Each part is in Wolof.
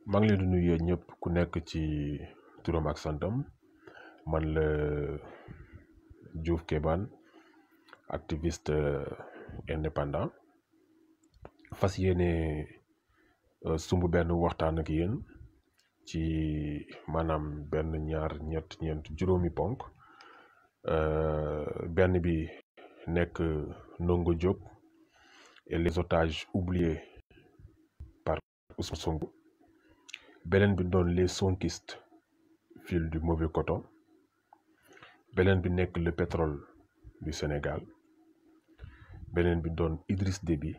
maa ngi leen di nuyu yéen ñëpp ku nekk ci turam ak santam man la Diouf Kéban activiste indépendant fas yéene sumb benn waxtaan ak yéen ci maanaam benn ñaar ñett ñeent juróomi ponk benn bi nekk Ndongo Diop et les otages oubliés par Ousmane Sonko. beneen bi doon les sonkistes fil du mauvais coton beneen bi nekk le pétrole du Sénégal beneen bi doon Idriss Déby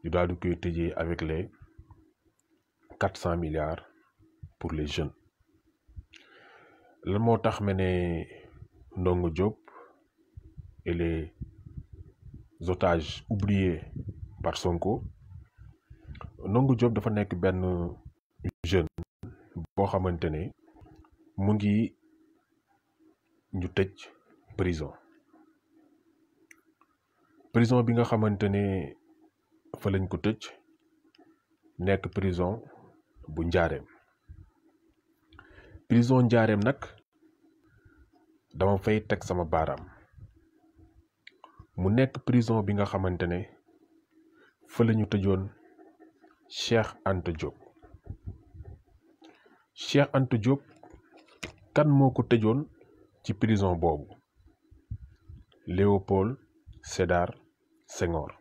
ñu daal di koy tëjee avec les 400 milliards pour les jeunes lan moo tax ma ne Ndongo Diop et les otages oubliés par Sonko. Ndongo Diop dafa nekk benn jeune boo xamante ne mu ngi ñu tëj prison bi nga xamante ne fa lañ ko tëj nekk prison bu njaareem nag dama fay teg sama baaraam mu nekk prison bi nga xamante ne fa lañu tëjoon Cheikh Anta Diop kan moo ko tëjoon ci prison boobu Léopold Sédar Senghor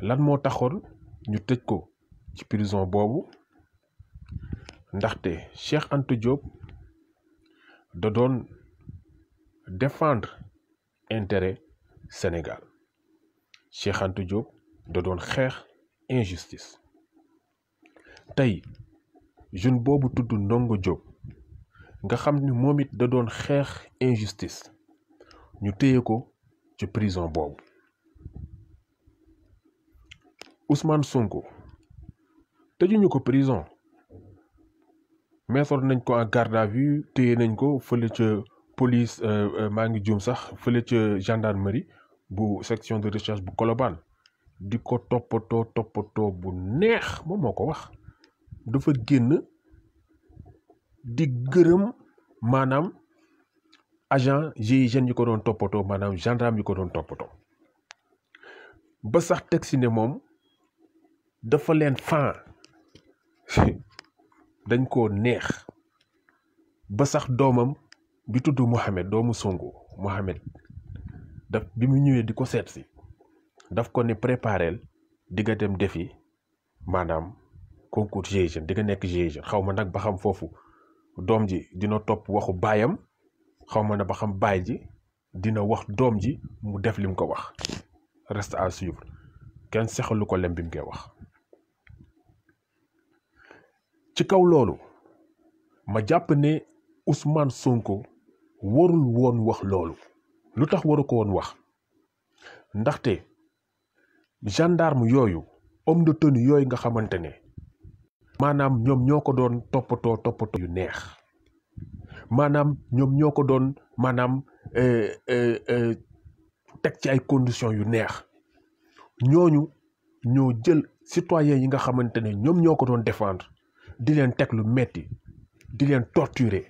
lan moo taxoon ñu tëj ko ci prison boobu ndaxte Cheikh Anta Diop da doon défendre intérêt Sénégal Cheikh Anta Diop da doon xeex injustice tey jeune boobu tudd Ndongo Diop nga xam ni moom it da doon xeex injustice ñu téye ko ci prison boobu Ousmane Sonko tëjuñu ko prison mettre nañ ko en garde à vue téye nañ ko fële ca police maa ngi juum sax fële ca gendarmerie bu section de recherche bu Colobane di ko toppatoo bu neex moom moo ko wax dafa génn di gërëm maanaam agent GIGN yi ko doon toppatoo maanaam gendarme yi ko doon toppatoo ba sax teg si ne moom dafa leen fan dañ koo neex ba sax doomam bi tudd Mohamed doomu Sonko Mohamed daf bi mu ñëwee di ko seet si daf ko ne préparel di nga dem defi maanaam concours GIGN di nga nekk GIGN xaw ma nag ba xam foofu doom ji dina topp waxu baayam xaw ma na ba xam baay ji dina wax doom ji mu def lim ko wax reste à suivre kenn sexalu ko lem bi mu koy wax. ci kaw loolu ma jàpp ne Ousmane Sonko warul woon wax loolu lu tax waru ko woon wax ndaxte gendarme yooyu homme de tenue yooyu nga xamante ne maanaam ñoom ñoo ko doon toppatoo yu neex maanaam ñoom ñoo ko doon maanaam teg ci ay conditions yu neex ñooñu ñoo jël citoyens yi nga xamante ne ñoom ñoo ko doon défendre di leen teg lu metti di leen torturer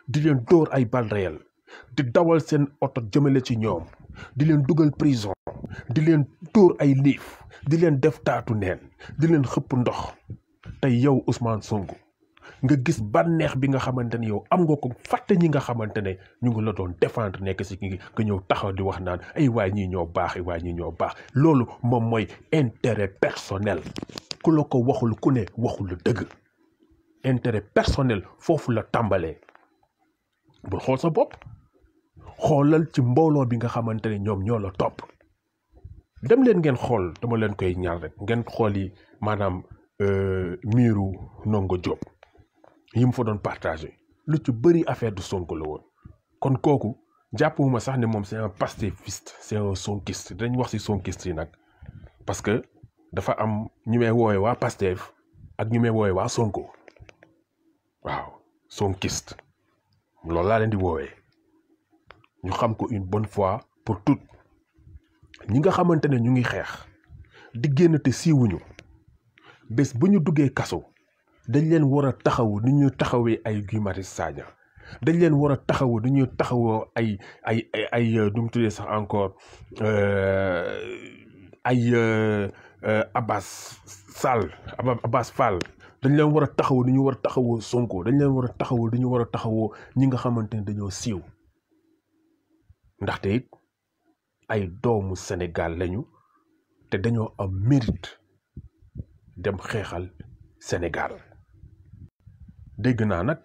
di leen dóor ay balles réelles di dawal seen oto jëmale ci ñoom di leen dugal prison di leen dóor ay liif di leen def taatu neen di leen xëpp ndox tey yow Ousmane Sonko nga gis bànneex bi nga xamante ne yow am nga ko fàtte ñi nga xamante ne ñu ngi la doon défendre nekk si ki nga ñëw taxaw di wax naan ay waay ñii ñoo baax ay waay ñii ñoo baax loolu moom mooy intérêt personnel ku la ko waxul ku ne waxul dëgg intérêt personnel foofu la tàmbalee bul xool sa bopp xoolal ci mbooloo bi nga xamante ne ñoom ñoo la topp dem leen ngeen xool dama leen koy ñaan rek ngeen xool yi maanaam miiru Ndongo Diop yi mu fa doon partagé lu ci bëri affaire de Sonko la woon kon kooku jàppuma sax ne moom c'est un pastéfiste c'est un sonkiste dañ wax ci sonkiste yi nag parce que dafa am ñu may woowe waa Pastef ak ñu may woowe waa Sonko waaw sonkiste loolu laa leen di woowee ñu xam ko une bonne fois pour toutes ñi nga xamante ne ñu ngi xeex di génn te siiwuñu bés bu ñu duggee kaso dañ leen war a taxawu ni ñuy taxawee ay Guy Marius Sagna dañ leen war a taxawu ni ñuy taxawoo ay nu mu tuddee sax encore ay Abbas Fall dañ leen war a taxawu ni ñu war a taxawoo Sonko dañ leen war a taxawu ni ñu war a taxawoo ñi nga xamante ne dañoo siiw ndaxte it ay doomu Sénégal lañu te dañoo am mérite dem xeexal Sénégal dégg naa nag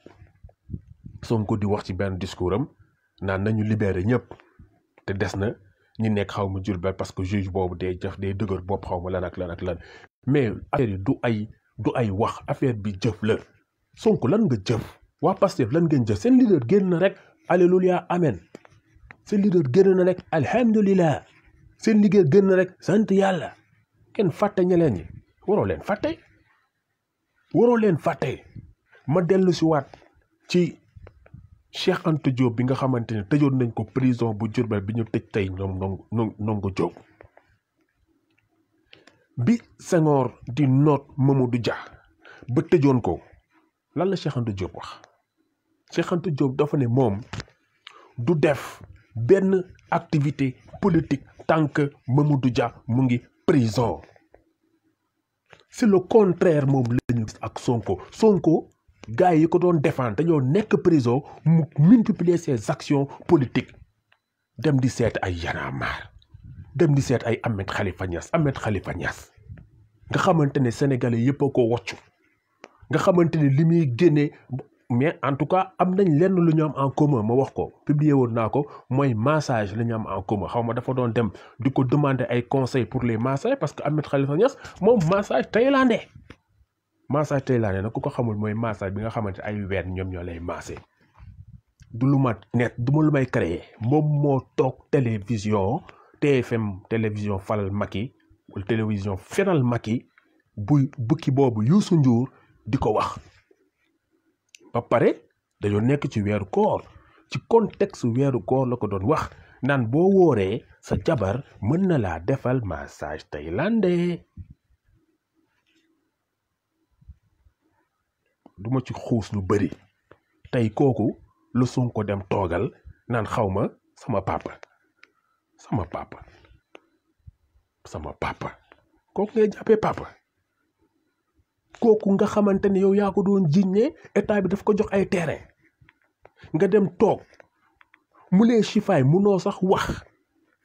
Sonko di wax ci benn discours am naan nañu libéré ñëpp te des na ñi nekk xaw ma Diourbel parce que juge boobu day dëgër bopp xaw ma lan ak lan mais affaire yi du ay wax affaire bi jëf la Sonko lan nga jëf waa Pastef lan ngeen jëf seen leader génn na rek alléluia amen seen leader génn na rek alhamdulilah seen liggéey génn na rek sant yàlla kenn fàtte ñeleen ñi waroo leen fàtte ma dellu si waat ci Cheikh Anta Diop bi nga xamante ne tëjoon nañ ko prison bu Diourbel bi ñu tëj tey Ndongo Diop bi Senghor di noot Mamadou Dia ba tëjoon ko lan la Cheikh Anta Diop wax Cheikh Anta Diop dafa ne moom du def benn activité politique tant que Mamadou Dia mu ngi prison c'est le contraire moom la ñu gis ak Sonko gars yi ko doon défendre dañoo nekk prison mu multiplier ses actions politiques dem di seet ay Y'en a marre dem di seet ay Ahmed Khalifa Niass nga xamante ne sénégalais yëpp a ko woccu nga xamante ne li muy génnee mais en tout cas am nañ lenn lu ñu am en commun ma wax ko publier woon naa ko mooy massage la ñu am en commun xaw ma dafa doon dem di ko demander ay conseils pour les massages parce que Ahmed Khalifa Niass moom massage thaïlandais nag ku ko xamul mooy massage bi nga xamante ay ween ñoom ñoo lay massé du lu ma lu may créer moom moo toog télévision TFM télévision falal Macky wala télévision fenal Macky buy bukki boobu Youssou Ndour di ko wax ba pare dañoo nekk ci weeru koor ci contexte weeru koor la ko doon wax naan boo wooree sa jabar mën na laa defal massage thaïlandais duma ci xuus lu bari tey kooku lu Sonko dem toogal naan xawma sama papa kooku ngay jàppee papa kooku nga xamante ne yow yaa ko doon jiññee état bi daf ko jox ay terrain nga dem toog mu lee chifaay munoo sax wax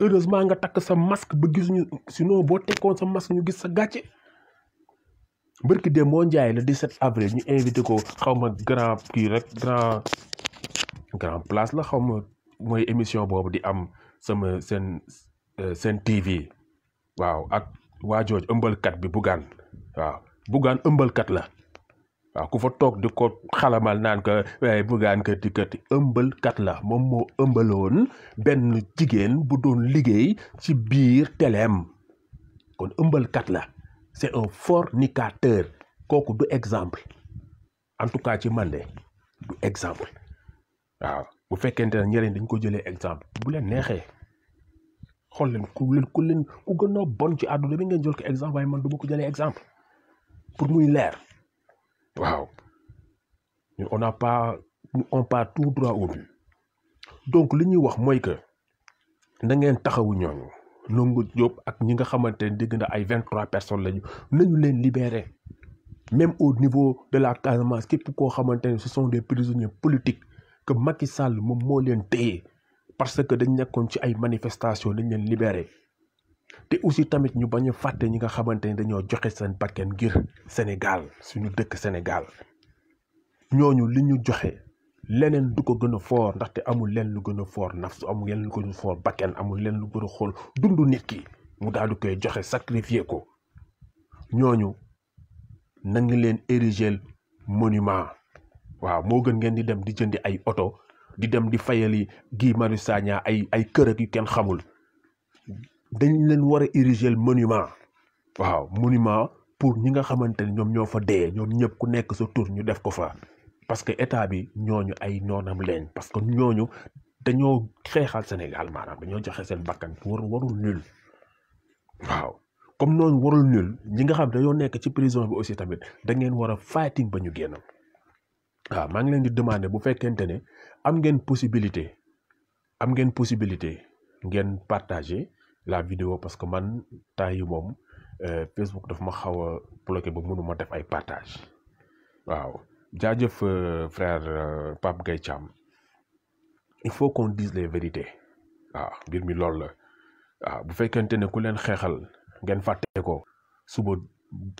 heureusement nga takk sa masque ba gisuñu sinon boo tekkoon sa masque ñu gis sa gàcce bërki de moo njaay le 17 avril ñu invité ko xawma grand kii rek grand place la xawma mooy émission boobu di am sama seen TV waaw ak waa jooj ëmbalkat bi Bougane ëmbalkat la waaw ku fa toog di ko xalamal naan ko waaye Bougane kati ëmbalkat la moom moo ëmbaloon benn jigéen bu doon liggéey ci biir teleem kon ëmbalkat la c'est un fornicateur kooku du exemple en tout cas ci man de du exemple waaw bu fekkente ne ñeneen dañ ko jëlee exemple bu leen neexee xool leen ku gën a bon ci àdduna bi ngeen jël ko exemple waaye man du ma ko jëlee exemple pour muy leer waaw on part tout droit au but donc li ñuy wax mooy que na ngeen taxawu ñooñu Ndongo Diop ak ñi nga xamante ne dégg na ay 23 personnes lañu nañu leen libérer même au niveau de la Casamance képp koo xamante ne ce sont des prisonniers politiques que Macky Sall moom moo leen téye parce que dañ nekkoon ci ay manifestations dañ leen libérer te aussi tamit ñu bañ a fàtte ñi nga xamante ne dañoo joxe seen bakkan ngir Sénégal suñu dëkk Sénégal ñooñu li ñu joxe leneen du ko gën a foor ndaxte amul leen lu gën a foor nafsu amul leen lu gën a foor bakkan amul leen lu gën a xool dundu nit ki mu daal di koy joxe sacrifier ko ñooñu na ngi leen ériger monument waaw moo gën ngeen di dem di jëndi ay oto di dem di fayali Guy Marius Sagna ay kër ak yu kenn xamul dañ leen war a ériger monument waaw monument pour ñi nga xamante ne ñoom ñoo fa dee ñoom ñëpp ku nekk sa tur ñu def ko fa parce que état bi ñooñu ay noonam leen parce que ñooñu dañoo xeexal Sénégal maanaam dañoo joxe seen bakkan warul nul waaw comme noonu warul nul ñi nga xam dañoo nekk ci prison bi aussi tamit da ngeen war a fighting ba ñu génn waaw maa ngi leen di demander bu fekkente ne am ngeen possibilité ngeen partager la vidéo parce que man temps yi moom Facebook daf ma xaw a bloqué ba mënuma def ay partage waaw jaajëf frère Pape Gueye Thiam il faut qu'on dise les vérités waaw mbir mi loolu la waaw bu fekkente ne ku leen xeexal ngeen fàtte ko suba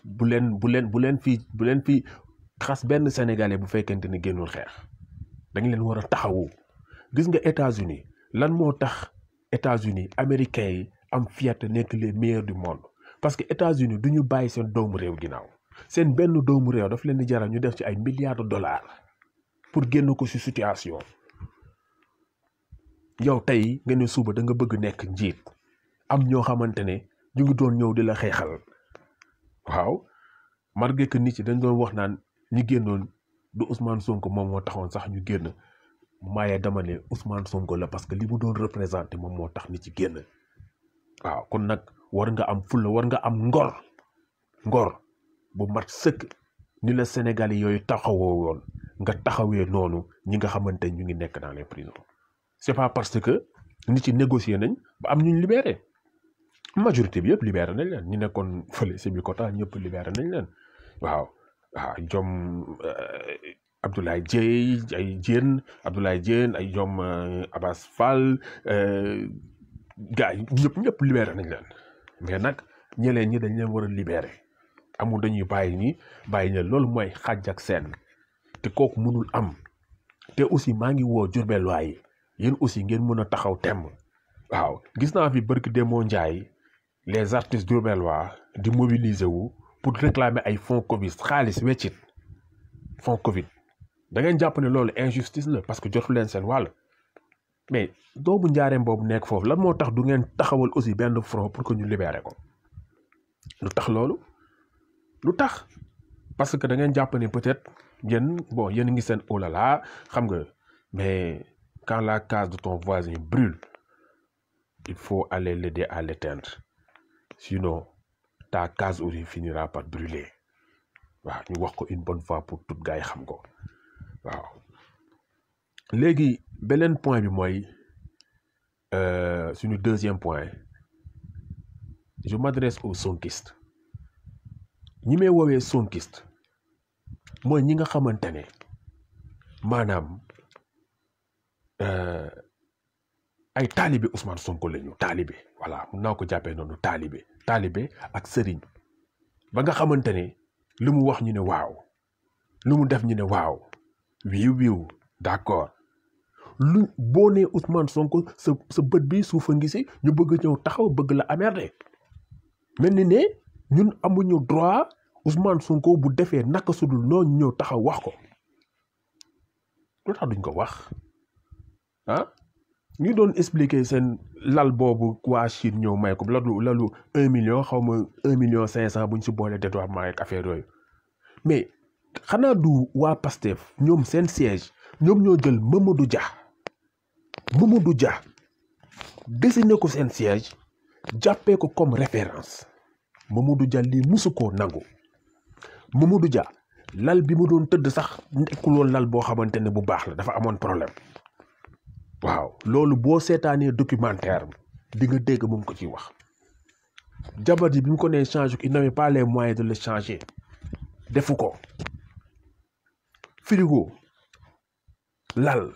bu leen fi xas benn sénégalais bu fekkente ne génnul xeex da nga leen war a taxawu gis nga États-Unis lan moo tax États-Unis américains yi am fierté nekk les meilleurs du monde parce que États-Unis du ñu bàyyi seen doomu réew ginnaaw seen benn doomu réew daf leen di jaral ñu def ci ay milliards de dollars pour génn ko ci situation yow tey nga ne suba da nga bëgg nekk njiit am ñoo xamante ne ñu ngi doon ñëw di la xeexal waaw malgré que nit ci dañ doon wax naan ñi génnoon du Ousmane Sonko moom moo taxoon sax ñu génn maaye dama ne Ousmane Sonko la parce que li mu doon représenté moom moo tax nit ci génn waaw kon nag war nga am fulla war nga am ngor bu mat sëkk ni la Sénégalais yooyu taxawoo woon nga taxawee noonu ñi nga xamante ñu ngi nekk dans les prisons c'est pas parce que nit ci négocier nañ ba am ñu libéré majorité bi yëpp libéré nañ leen ñi nekkoon fële Sébikotane ñëpp libéré nañ leen waaw jom Abdoulaye Diène ay jom Abass Fall gars yi ñëpp libéré nañ leen mais nag ñeleen ñi dañ leen war a libéré amul dañuy bàyyi ñe loolu mooy xàjj ak seen te kooku mënul am te aussi maa ngi woo Diourbel waay yéen aussi ngeen mën a taxaw temm waaw gis naa fi barki Demba Ndiaye les artistes diourbellois di mobiliser wu pour réclamer ay fonds Covid xaalis weccit fonds Covid da ngeen jàpp ne loolu injustice la parce que jotu leen seen wàll mais doomu njaareem boobu nekk foofu lan moo tax du ngeen taxawal aussi benn front pour que ñu libérer ko lu tax loolu lu tax parce que da ngeen jàpp ne peut-être yéen a ngi seen oh là là xam nga mais quand la case de ton voisin brûle il faut aller l'aider à l'éteindre sinon ta case aussi finira par brûler waaw ñu wax ko une bonne fois pour tout gars yi xam ko waaw léegi beneen point bi mooy suñu deuxième point je m'adresse aux sonkistes ñi may woowee sonkiste mooy ñi nga xamante ne maanaam ay taalibe Ousmane Sonko lañu taalibe voilà mun naa ko jàppee noonu taalibe ak sëriñ ba nga xamante ne lu mu wax ñu ne waaw lu mu def ñu ne waaw wiiw d'accord lu boo nee Ousmane Sonko sa bët bi suufa ngi si ñu bëgg ñëw taxaw bëgg la amerder mel ni ne ñun amuñu droit Ousmane Sonko bu defee naka sudul noonu ñëw taxaw wax ko lu tax duñ ko wax ñu doon expliquer seen lal boobu waa Chine ñëw may ko lalu 1 million xaw ma 1,5 million buñ si boolee détournement ak affaire yooyu mais xanaa du waa Pastef ñoom seen siège ñoom ñoo jël Mamadou Dia dessiné ko seen siège jàppee ko comme référence Mamadou Dia lii musu koo nangu Mamadou Dia lal bi mu doon tëdd sax nekkul woon lal boo xamante ne bu baax la dafa amoon problème waaw loolu boo seetaanee documentaire di nga dégg moom ko ciy wax jabar ji bi mu ko nee changé ko il n'avait pas les moyens de le changer defu ko frigo lal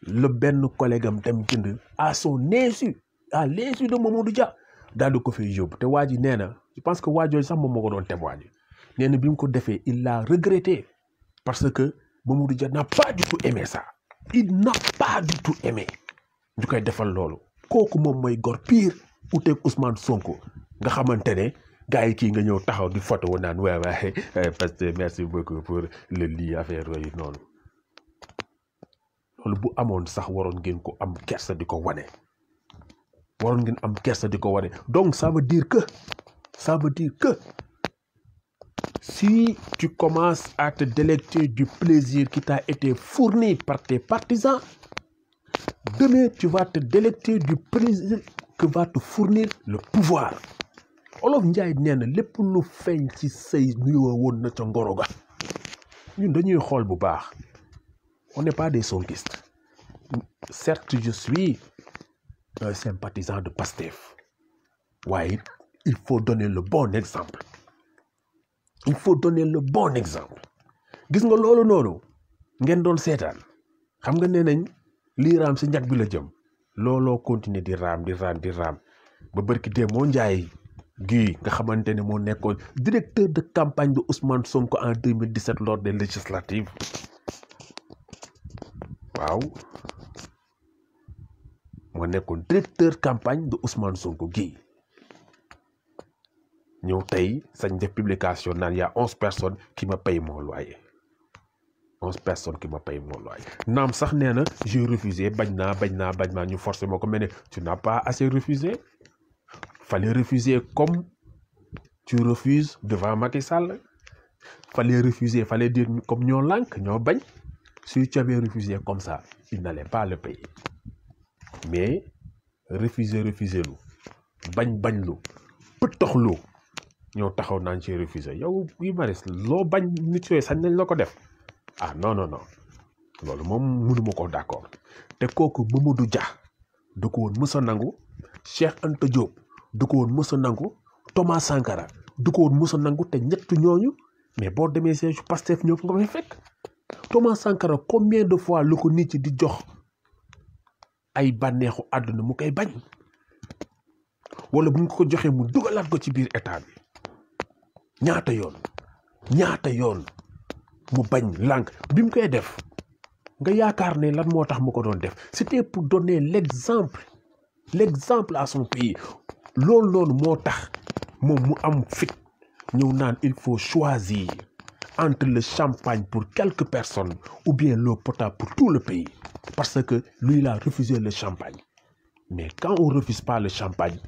le benn collègue am dem jënd à son insu à l'insu de Mamadou Dia daal di ko fay yóbbu te waa ji nee na je pense que waa jooju sax moom moo ko doon témoigner nee na bi mu ko defee il l'a regretté parce que Mamadou Dia n'a pas du tout aimé ça il n'a pas du tout aimé ñu koy defal loolu kooku moom mooy gor pire uteeg Ousmane Sonko nga xamante ne gars yi kii nga ñëw taxaw di photo naan waaye parce que merci beaucoup pour le lii affaire yooyu noonu loolu bu amoon sax waroon ngeen ko am kersa di ko wane donc ça veut dire que si tu commences à te délecter du plaisir qui t'a été fourni par tes partisans, demain tu vas te délecter du plaisir que va te fournir le pouvoir. Olof Njaay nee na lépp lu feeñ ci sëy nuyoo woon na ca ngoro ga. Ñun dañuy xool bu baax. On n'est pas des sonkistes. Certes, je suis un sympathisant de Pastef. Ouais, il faut donner le bon exemple. Il faut donner le bon exemple. Gis nga loolu noonu ngeen doon seetaan xam nga nee nañ lii raam si ñag bi la jëm looloo continuer di raam ba bërki dee moo njaay gii nga xamante ne moo nekkoon directeur de campagne de Ousmane Sonko en 2017 lors des législatives waaw moo nekkoon directeur campagne de Ousmane Sonko gii ñëw tey sañ def publication naan y a 11 personnes qui me payent mon loyer 11 personnes qui me payent mon loyer naam sax nee na j'ai refusé bañ naa ñu forcé ma ko mais ne tu n'as pas assez refusé fallait refuser comme tu refuses devant Macky Sall fallait refuser fallait dire comme ñoo lànk ñoo bañ si tu avais refusé comme ça il n'allait pas le payer mais refuser lu bañ lu pëtox lu ñëw taxaw naan ci refusé yow Guy Marius loo bañ nit yooyu sañ nañ la ko def ah non loolu moom mënuma ko d'accord te kooku Mamadou Dia du ko woon mës a nangu Cheikh Anta Diop du ko woon mës a nangu Thomas Sankara du ko woon mës a nangu te ñett ñooñu mais boo demee siège Pastef ñoo nga fay fekk Thomas Sankara combien de fois lu ko nit ci di jox ay bànneexu àdduna mu koy bañ wala bu ñu ko joxee mu dugalaat ko ci biir état bi ñaata yoon mu bañ lànk bi mu koy def nga yaakaar ne lan moo tax mu ko doon def c'était pour donner l'exemple à son pays loolu noonu moo tax moom mu am fit ñëw naan il faut choisir entre le champagne pour quelques personnes ou bien l'eau potable pour tout le pays parce que lui il a refusé le champagne mais quand on refuse pas le champagne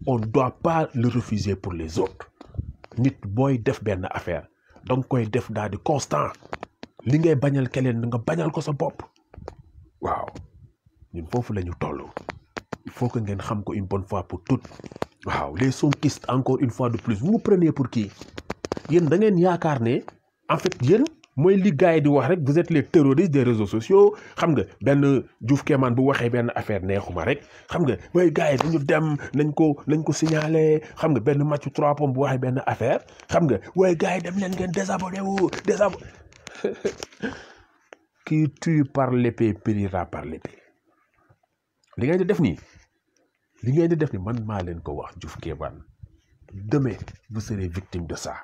on doit pas le refuser pour les autres nit booy def benn affaire danga koy def daal di constant li ngay bañal keneen nga bañal ko sa bopp waaw ñun foofu la ñu toll il faut que ngeen xam ko une bonne fois pour toutes waaw les sonkistes encore une fois de plus vous prenez pour qui yéen da ngeen yaakaar ne en fait yéen mooy li gars yi di wax rek vous êtes les terroristes des réseaux sociaux xam nga benn Diouf Kéman bu waxee benn affaire neexuma rek xam nga waaye gars yi dañu dem nañ ko signaler xam nga benn Mathieu Trois Pommes bu waxee benn affaire xam nga waaye gars yi dem leen ngeen désabonné qui tue par l'épée périra par l'épée li ngeen di def nii man maa leen ko wax Diouf Kéman demain vous serez victime de ça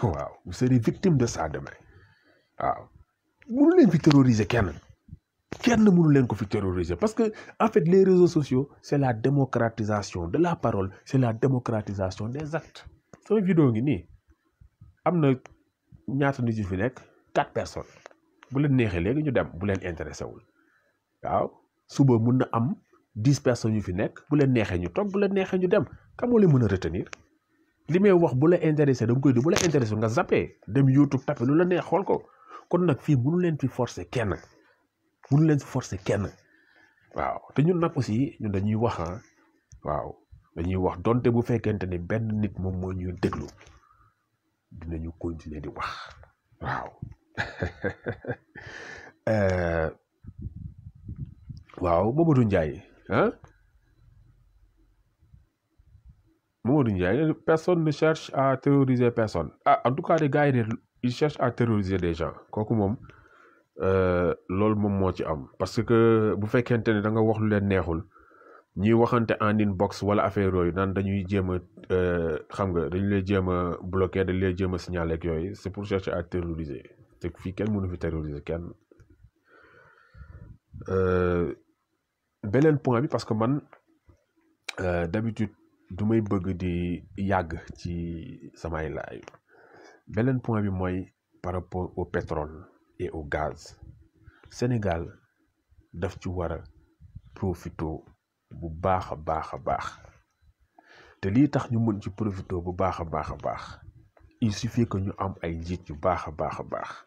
waaw vous serez victime de ça demain waaw mënu leen fi terroriser kenn mënu leen ko fi terroriser parce que en fait les réseaux sociaux c'est la démocratisation de la parole c'est la démocratisation des actes sama vidéo ngi nii am na ñaata nit yu fi nekk 4 personnes bu leen neexee léegi ñu dem bu leen intéressé wul waaw suba mun na am 10 personnes yu fi nekk bu leen neexee ñu toog bu leen neexee ñu dem kan moo leen mën a retenir li may wax bu la intéressé da nga koy di bu la intéressé nga zappé dem YouTube tapé lu la neex xool ko kon nag fii mënu leen fi forcer kenn waaw te ñun nag aussi ñun dañuy wax waaw dañuy wax donte bu fekkente ne benn nit moom moo ñuy déglu dinañu continuer di wax waaw waaw Mamadou Ndiaye Mamadou Ndiaye personne ne cherche à terroriser personne en tout cas les gars ils cherchent à terroriser des gens kooku moom loolu moom moo ci am parce que bu fekkente ne da nga wax lu leen neexul ñuy waxante en inbox wala affaire yooyu naan dañuy jéem a xam nga dañu lay jéem a bloquer dañu lay jéem a signaler ak yooyu c'est pour chercher à terroriser te fii kenn mënu fi terroriser kenn beneen point bi parce que man d'habitude du may bëgg di yàgg ci samay live beneen point bi mooy par rapport au pétrole et au gaz Sénégal daf ci war a profito bu baax a baax te lii tax ñu mën ci profito bu baax a baax il suffit que ñu am ay njiit yu baax a baax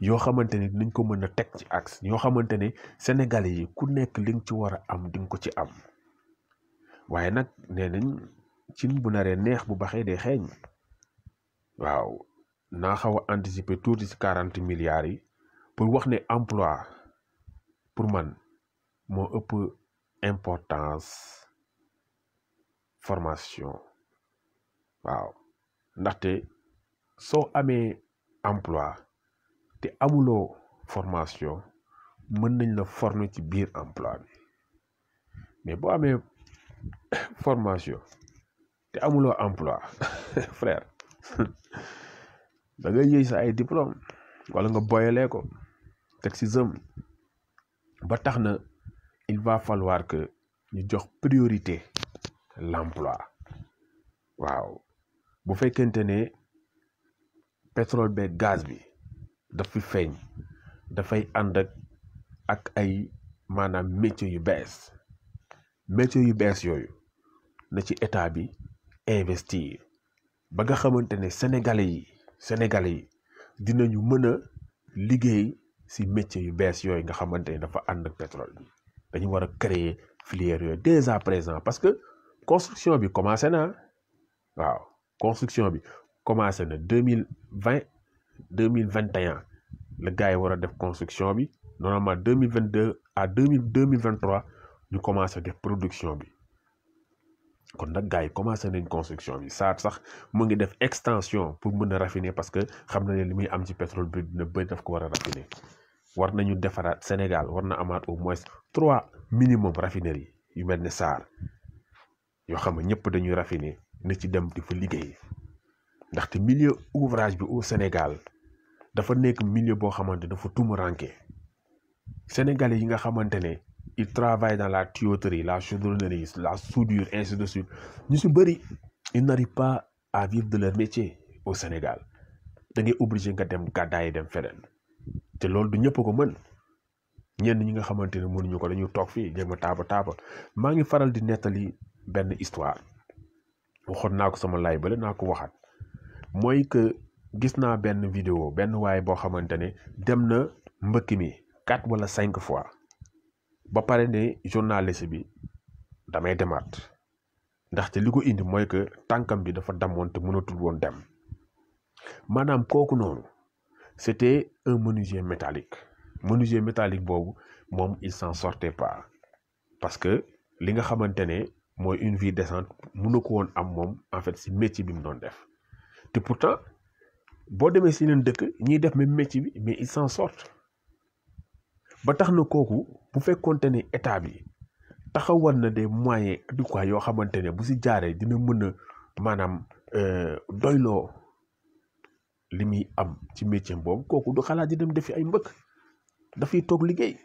yoo xamante ne dinañ ko mën a teg ci axe yoo xamante ne Sénégalais yi ku nekk li nga ci war a am di nga ko ci am waaye nag nee nañ cin bu naree neex bu baxee day xeeñ. waaw naa xaw a anticiper tuuti ci 40 milliards yi pour wax ne emploi pour man moo ëpp importance formation. waaw ndaxte soo amee emploi te amuloo formation mën nañ la former ci biir emploi bi mais boo amee formation te amuloo emploi frère da ngay yëy sa ay diplôme wala nga boyalee ko teg ci zëm ba tax na il va falloir que ñu jox priorité l'emploi. waaw bu fekkente ne pétrole beeg gaz bi daf fi feeñ dafay ànd ak ay maanaam métier yu bees yooyu na ci état bi investir ba nga xamante ne sénégalais yi dinañu mën a liggéey ci métier yu bees yooyu nga xamante ne dafa ànd ak pétrole bi. dañu war a créer filière yooyu dès à présent parce que construction bi commencé na. waaw construction bi commencé na 2020 2021 la gars yi war a def construction bi normalement 2022 à 2023 ñu commencé def production bi kon nag gars yi commencé nañ construction bi sax mu ngi def extension pour mën a raffiner parce que xam na ne li muy am ci pétrole bi dina bëri daf ko war a raffiner. war nañu defaraat Sénégal war na amaat au moins 3 minimum raffineries yu mel ne SAR yoo xam ne ñëpp dañuy raffiner na ci dem di fa liggéey ndaxte milieu ouvrage bi au Sénégal dafa nekk milieu boo xamante dafa tumuranke. Sénégalais yi nga xamante ne ils travaillent dans la tuyauterie la chaudronnerie la soudure ainsi de suite ñu si bëri ils n'arrivent pas à vivre de leur métier au Sénégal da ngay obligé nga dem gàddaay dem feneen te loolu du ñëpp ko mën ñenn ñi nga xamante ne mënuñu ko dañuy toog fii jéem a taaba maa ngi faral di nettali benn histoire waxoon naa ko sama laay bale naa ko waxaat mooy que gis naa benn vidéo benn waaye boo xamante ne dem na mbëkk mi 4 wala 5 fois ba pare ne journaliste bi damay demaat ndaxte li ko indi mooy que tànkam bi dafa damoon te mënatul woon dem maanaam kooku noonu c'était un menuisier métallique boobu moom il s'en sortait pas parce que li nga xamante ne mooy une vie décente mënu ko woon am moom en fait si métier bi mu doon def te pourtant boo demee si leen dëkk ñiy def même métier bi mais ils s'en sortent ba tax na kooku bu fekkoonte ne état bi taxawal na des moyens adéquats yoo xamante ne bu si jaaree dina mën a maanaam doyloo li muy am ci métier boobu kooku du xalaat di dem defi ay mbëkk dafay toog liggéey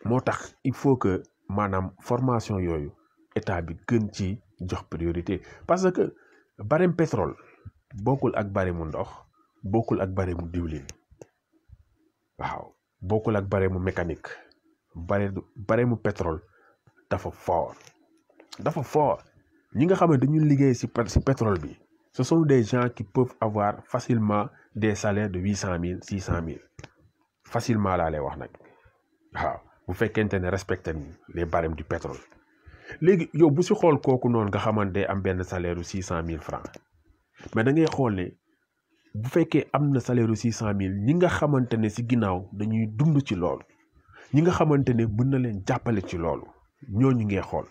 moo tax il faut que maanaam formation yooyu état bi gën ci jox priorité parce que barème pétrole bokkul ak barème ndox bokkul ak barème diwlin waaw bokkul ak barème mécanique barème pétrole dafa fort ñi nga xam ne dañuy liggéey ci pétrole bi ce sont des gens qui peuvent avoir facilement des salaires de 800 000 600 000 facilement laa lay wax nag waaw bu fekkente ne respecté les barèmes du pétrole léegi yow bu si xool kooku noonu nga xamante am benn salaire u 600 000 francs mais da ngay xool ne bu fekkee am na salaire u 600 000 ñi nga xamante ne si ginnaaw dañuy dund ci loolu ñi nga xamante ne mën na leen jàppale ci loolu ñooñu ngay xool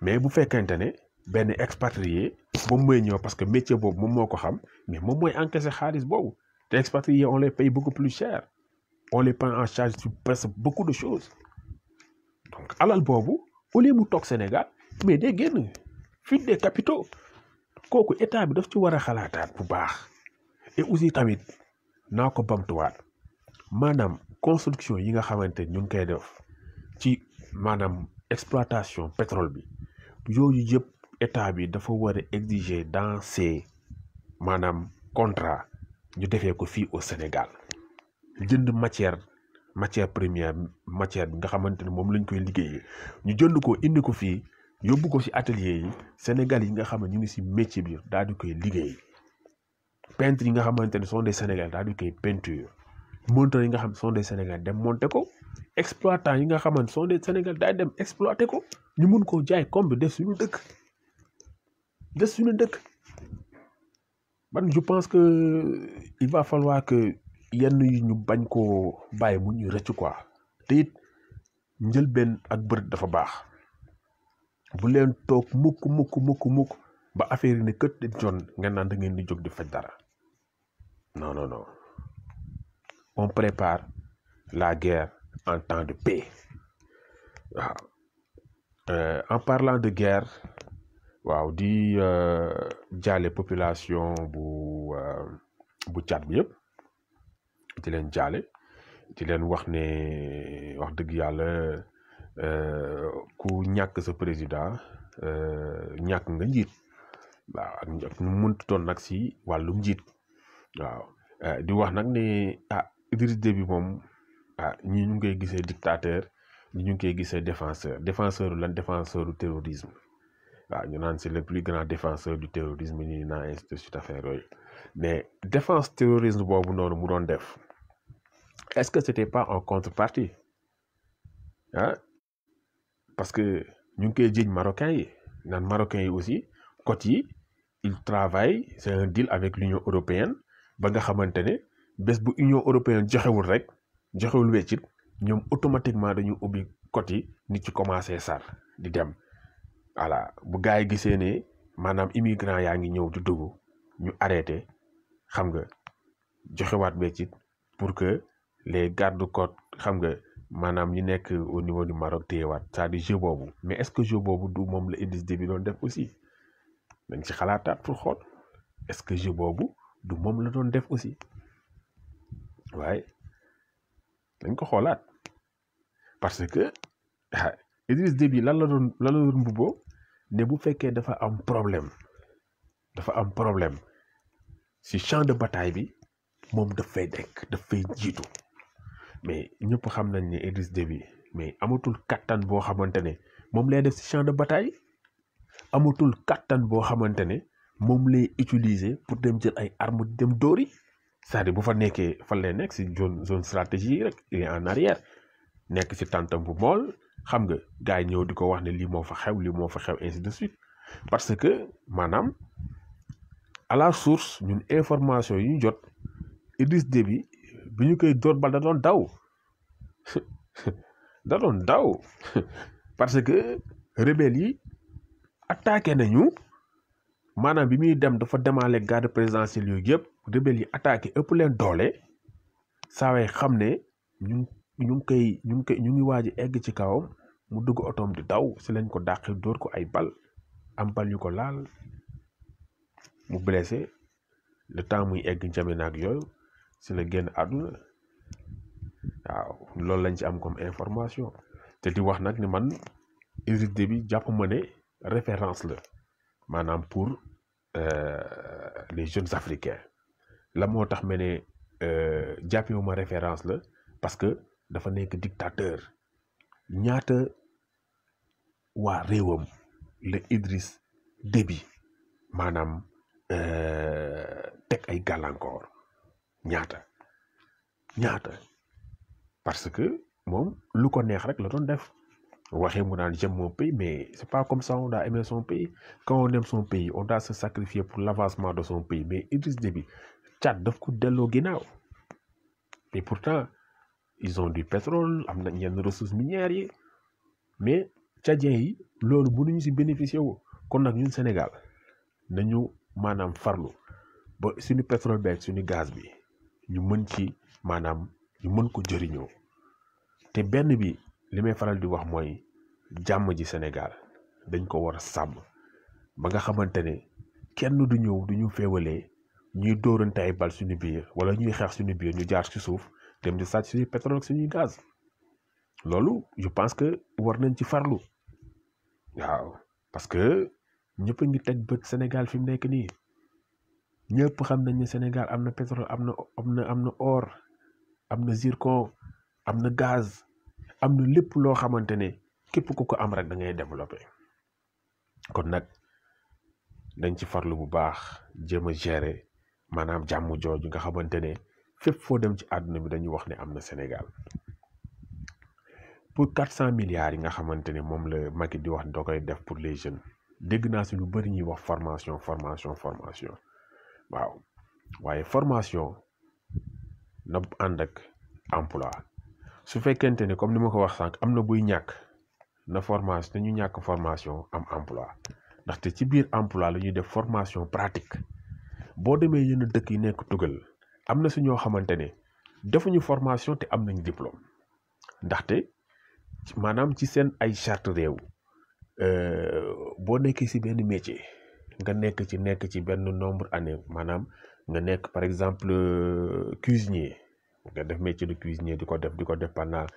mais bu fekkente ne benn expatrié moom mooy ñëw parce que métier boobu moom moo ko xam mais moom mooy encaisser xaalis boobu te expatrié on les paye beaucoup plus cher on les prend en charge sur presque beaucoup de choses donc alal boobu au lieu mu toog Sénégal mais day génn fuite des capitaux kooku état bi daf ci war a xalaataat bu baax et aussi tamit naa ko bamtuwaat maanaam construction yi nga xamante ñu ngi koy def ci maanaam exploitation pétrole bi yooyu yëpp état bi dafa war a exiger dans ses maanaam contrat ñu defee ko fii au Sénégal jënd matière première matière bi nga xamante ne moom lañ koy liggéeyee ñu jënd ko indi ko fii yóbbu ko ci atelier yi Sénégal yi nga xam ne ñu ngi ci métier bi daal di koy liggéey peintre yi nga xamante ne sont des Sénégal daal di koy peinture monteur yi nga xam ne sont des Sénégal dem monter ko exploitant yi nga xamante sont des Sénégal daal dem exploiter ko ñu mun koo jaay comme bi def suñu dëkk des suñu dëkk. Man je pense que il va falloir que yenn yi ñu bañ koo bàyyi mu ñu rëcc quoi te it njëlbeen ak bërët dafa baax bu leen toog mukk ba affaire yi ne kët di jon ngeen naan da ngeen di jóg di faj dara non on prépare la guerre en temps de paix waaw en parlant de guerre waaw di jaale population bu Tchad bi yëpp di leen jaale di leen wax ne wax dëgg yàlla ku ñàkk sa président ñàkk nga njiit waaw ak nu mënti doon nag si wàllum njiit waaw di wax nag ne Idriss Déby moom ñii ñu ngi koy gisee dictateur ñi ñu ngi koy gisee défenseur du terrorisme waaw ñu naan c'est le plus grand défenseur du terrorisme nii naa ainsi de suite affaire yooyu mais défense terrorisme boobu noonu mu doon def est-ce que c'était pas en contrepartie parce que ñu ngi koy jiiñ marocains yi naan marocains yi aussi côté yi il travaille c'est un deal avec l'Union européenne ba nga xamante ne bés bu Union européenne joxewul weccit ñoom automatiquement dañu ubbi côté yi nit ci commencé sar di dem voilà bu gars yi gisee ne maanaam immigrant yaa ngi ñëw di dugg ñu arrêté xam nga joxewaat weccit pour que les gardes-côtes xam nga maanaam ñi nekk au niveau du Maroc téyewaat c'est-à-dire jeu boobu mais est-ce que jeu boobu du moom la Idriss Déby doon def aussi dañ ci xalaataat pour xool est-ce que jeu boobu du moom la doon def aussi waaye dañ ko xoolaat parce que Idriss Déby lan la doon mbubboo ne bu fekkee dafa am problème si champ de bataille bi moom daf fay jiitu mais ñëpp xam nañ ne Idriss Déby mais amatul kattan boo xamante ne moom lay def si champ de bataille amatul kattan boo xamante ne moom lay utiliser pour dem jël ay armes dem dóori c'est-à-dire bu fa nekkee fan lay nekk si zone stratégique rek il est en arrière nekk si tàntam bu mool xam nga gars yi ñëw di ko wax ne lii moo fa xew ainsi de suite parce que maanaam à la source ñun information yi ñu jot Idriss Déby bi ñu koy dóor bal da doon daw parce que rebelles yi attaqué nañu maanaam bi muy dem dafa demaale garde présidentielle yooyu yëpp rebelles yi attaqué ëpp leen doole saa way xam ne ñu ngi waaj a egg ci kawam mu dugg otoom di daw si lañ ko dàqee dóor ko ay bal am bal yu ko laal mu blessé le temps muy egg N'Djamena ak yooyu si la génn àdduna waaw loolu lañ ci am comme information te di wax nag ni man Idriss Déby jàpp ma ne référence la maanaam pour les jeunes africains la moo tax ma ne jàppewuma référence la parce que dafa nekk dictateur ñaata waa réewam la Idriss Déby maanaam teg ay gàllankoor ñaata parce que moom lu ko neex rek la doon def waxee mu naan j'aime mon pays mais c'est pas comme ça on doit aimer son pays quand on aime son pays on doit se sacrifier pour l'avancement de son pays mais Idriss Déby Tchad daf ko delloo ginnaaw et pourtant ils ont du pétrole am na yenn ressources minières yi mais tchadiens yi loolu mënuñu ci bénéficier wu kon nag ñun Sénégal nañu maanaam farlu ba suñu pétrole beeg suñu gaz bi ñu mën ci maanaam ñu mën ko jëriñoo te benn bi li may faral di wax mooy jàmm ji Sénégal dañ ko war a sàmm ba nga xamante ne kenn du ñëw du ñu féewalee ñuy dóorante ay bal suñu biir wala ñuy xeex suñu biir ñu jaar ci suuf dem di sàcc suñu pétrole ak suñuy gaz loolu je pense que war nañ ci farlu waaw parce que ñëpp a ngi teg bët Sénégal fi mu nekk nii ñëpp xam nañ ne Sénégal am na pétrole am na or am na zircon am na gaz am na lépp loo xamante ne képp ku ko am rek da ngay développé kon nag dañ ci farlu bu baax jéem a gérer maanaam jàmm jooju nga xamante ne fépp foo dem ci àdduna bi dañuy wax ne am na Sénégal pour 400 milliards yi nga xamante ne moom la Macky di wax da koy def pour les jeunes dégg naa si lu bëri ñuy wax formation waaw waaye formation na ànd ak emploi su fekkente ne comme ni ma ko wax sànq am na buy ñàkk na formation nañu ñàkk formation am emploi ndaxte ci biir emploi la ñuy def formation pratique boo demee yenn dëkk yi nekk tugal am na si ñoo xamante ne defuñu formation te am nañ diplôme ndaxte maanaam ci seen ay charte réew boo nekkee si benn métier nga nekk ci benn nombre année maanaam nga nekk par exemple cuisinier nga def métier de cuisinier di ko def pendant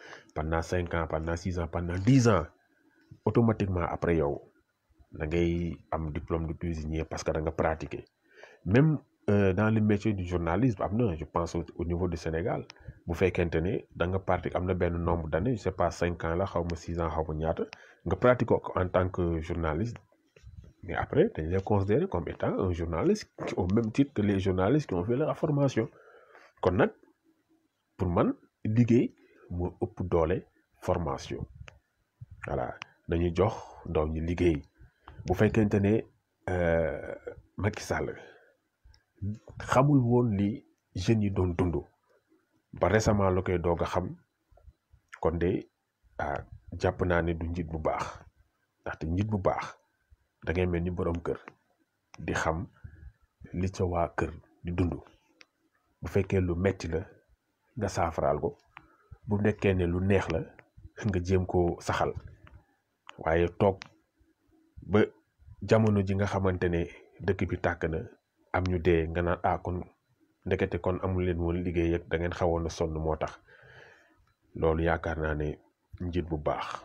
5 ans pendant 6 ans pendant 10 ans automatiquement après yow da ngay am diplôme de cuisinier parce que da nga pratiquer même dans le métier du journalisme am na je pense au niveau du Sénégal bu fekkente ne da nga pratique am na benn nombre d'années je sais pas 5 ans la xaw ma 6 ans xaw ma ñaata nga pratique ko en tant que journaliste mais après dañ lay considérer comme étant un journaliste au même titre que les journalistes qui ont fait la formation kon nag pour man liggéey moo ëpp doole formation voilà dañu jox ndaw ñi liggéey bu fekkente ne Macky Sall xamul woon li jeunes yi doon dund ba récemment la koy doog a xam kon de jàpp naa ne du njiit bu baax ndaxte njiit bu baax da ngay mel ni borom kër di xam li sa waa kër di dund bu fekkee lu metti la nga saafaraal ko bu nekkee ne lu neex la nga jéem koo saxal waaye toog ba jamono ji nga xamante ne dëkk bi tàkk na am ñu dee nga naan kon ndekete kon amul leen woon liggéey ak da ngeen xawoon a sonn moo tax loolu yaakaar naa ne njiit bu baax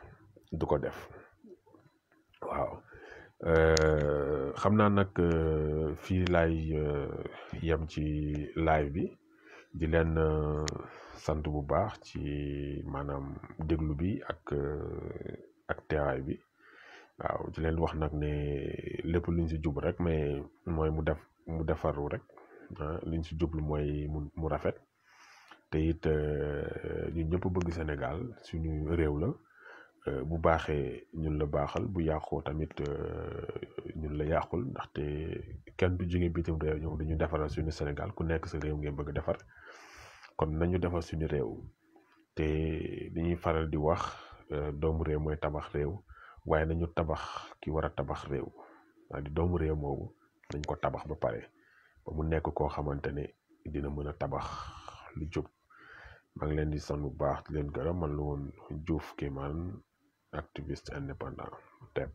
du ko def waaw xam naa nag fii laay yem ci live bi di leen sant bu baax ci maanaam déglu bi ak teewaay bi waaw di leen wax nag ne lépp luñ si jub rek mais mooy mu defaru rek liñ si jublu mooy mu rafet te it ñun ñëpp bëgg Sénégal suñu réew la bu baaxee ñun la baaxal bu yàqoo tamit ñun la yàqul ndaxte kenn du jóge bitim réew ñëw dañu defaral suñu Sénégal ku nekk sa réew ngeen bëgg defar kon nañu defar suñu réew te dañuy faral di wax doomu réew mooy tabax réew waaye nañu tabax ki war a tabax réew waa di doomu réew moomu nañ ko tabax ba pare ba mu nekk koo xamante ne dina mën a tabax lu jub maa ngi leen di sant bu baax di leen gërëm man la woon Diouf Kémane activiste indépendant TEP